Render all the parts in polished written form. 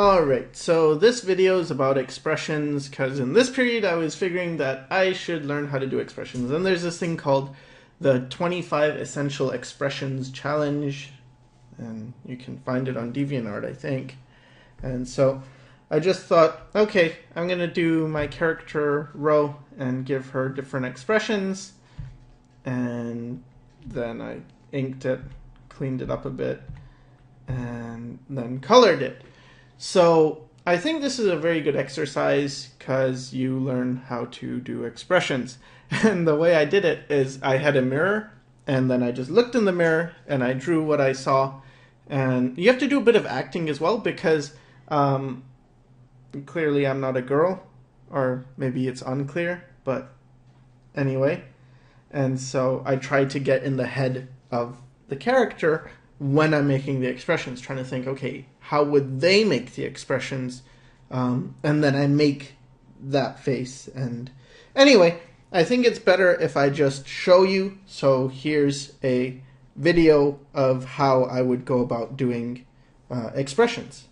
Alright, so this video is about expressions because in this period I was figuring that I should learn how to do expressions. And there's this thing called the 25 Essential Expressions Challenge, and you can find it on DeviantArt, I think. And so I just thought, okay, I'm going to do my character Ro and give her different expressions. And then I inked it, cleaned it up a bit, and then colored it. So I think this is a very good exercise because you learn how to do expressions. And the way I did it is I had a mirror and then I just looked in the mirror and I drew what I saw. And you have to do a bit of acting as well because clearly I'm not a girl, or maybe it's unclear, but anyway. And so I tried to get in the head of the character when I'm making the expressions, trying to think, okay, how would they make the expressions? And then I make that face. And anyway, I think it's better if I just show you. So here's a video of how I would go about doing expressions.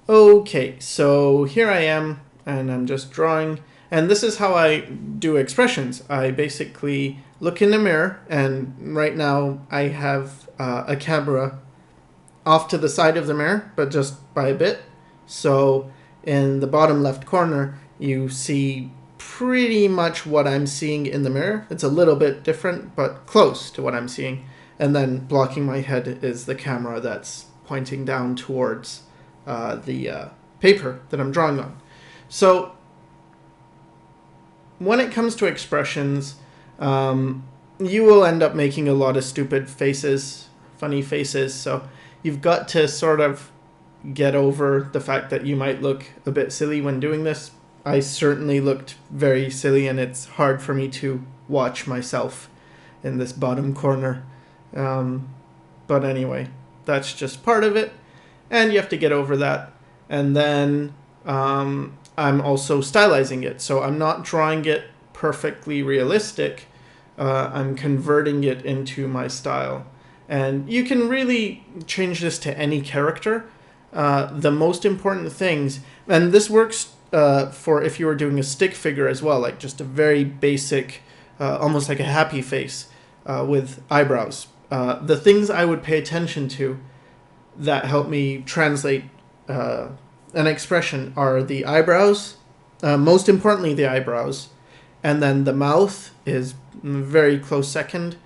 Okay, so here I am, and I'm just drawing. And this is how I do expressions. I basically look in the mirror, and right now I have a camera off to the side of the mirror, but just by a bit. So in the bottom left corner, you see pretty much what I'm seeing in the mirror. It's a little bit different, but close to what I'm seeing. And then blocking my head is the camera that's pointing down towards the paper that I'm drawing on. So when it comes to expressions, you will end up making a lot of stupid faces, funny faces. So you've got to sort of get over the fact that you might look a bit silly when doing this. I certainly looked very silly, and it's hard for me to watch myself in this bottom corner. But anyway, that's just part of it, and you have to get over that. And then I'm also stylizing it, so I'm not drawing it perfectly realistic. I'm converting it into my style. And you can really change this to any character. The most important things, and this works for if you were doing a stick figure as well, like just a very basic, almost like a happy face with eyebrows. The things I would pay attention to that help me translate an expression are the eyebrows, most importantly the eyebrows, and then the mouth is very close second.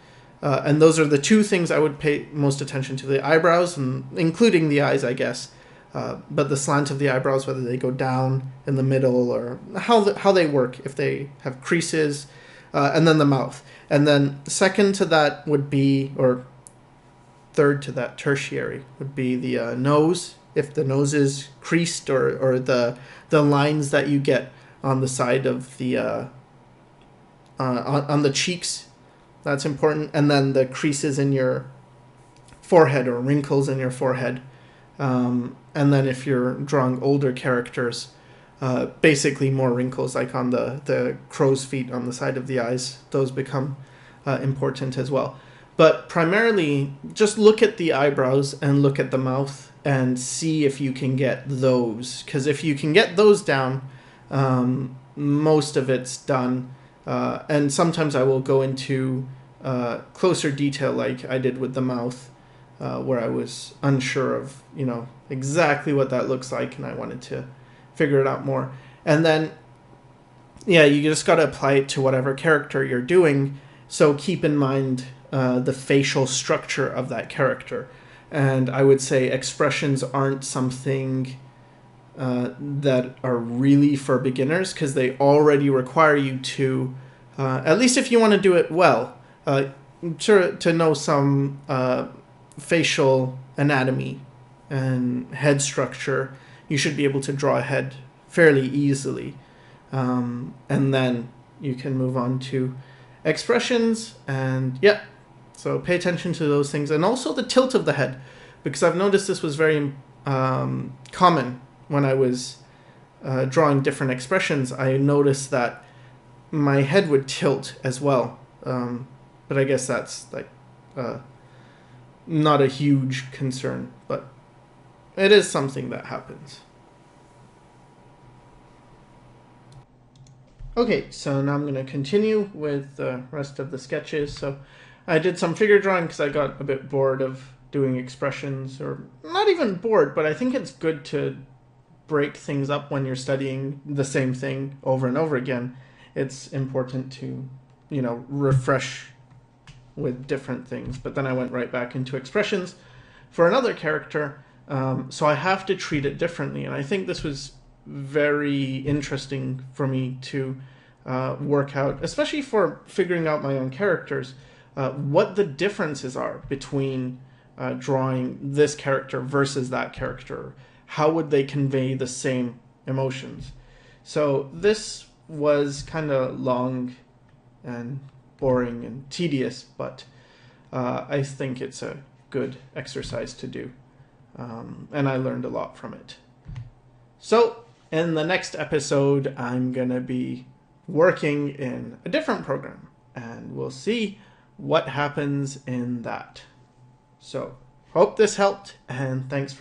And those are the two things I would pay most attention to, the eyebrows, and including the eyes, I guess. But the slant of the eyebrows, whether they go down in the middle or how they work, if they have creases, and then the mouth. And then second to that would be, or third to that, tertiary, would be the nose, if the nose is creased, or the lines that you get on the side of the, on the cheeks. That's important. And then the creases in your forehead, or wrinkles in your forehead. And then if you're drawing older characters, basically more wrinkles, like on the crow's feet on the side of the eyes. Those become important as well. But primarily, just look at the eyebrows and look at the mouth and see if you can get those. Because if you can get those down, most of it's done. And sometimes I will go into closer detail, like I did with the mouth, where I was unsure of, exactly what that looks like, and I wanted to figure it out more. And then, yeah, you just got to apply it to whatever character you're doing. So keep in mind the facial structure of that character. And I would say expressions aren't something that are really for beginners, because they already require you to, at least if you want to do it well, to know some facial anatomy and head structure. You should be able to draw a head fairly easily. And then you can move on to expressions, and yeah, so pay attention to those things. And also the tilt of the head, because I've noticed this was very common when I was drawing different expressions. I noticed that my head would tilt as well. But I guess that's like not a huge concern, but it is something that happens. Okay, so now I'm going to continue with the rest of the sketches. So I did some figure drawing because I got a bit bored of doing expressions, or not even bored, but I think it's good to break things up when you're studying the same thing over and over again. It's important to, refresh with different things. But then I went right back into expressions for another character, so I have to treat it differently. And I think this was very interesting for me to work out, especially for figuring out my own characters, what the differences are between drawing this character versus that character. How would they convey the same emotions? So this was kind of long and boring and tedious, but I think it's a good exercise to do. And I learned a lot from it. So in the next episode, I'm going to be working in a different program, and we'll see what happens in that. So hope this helped, and thanks for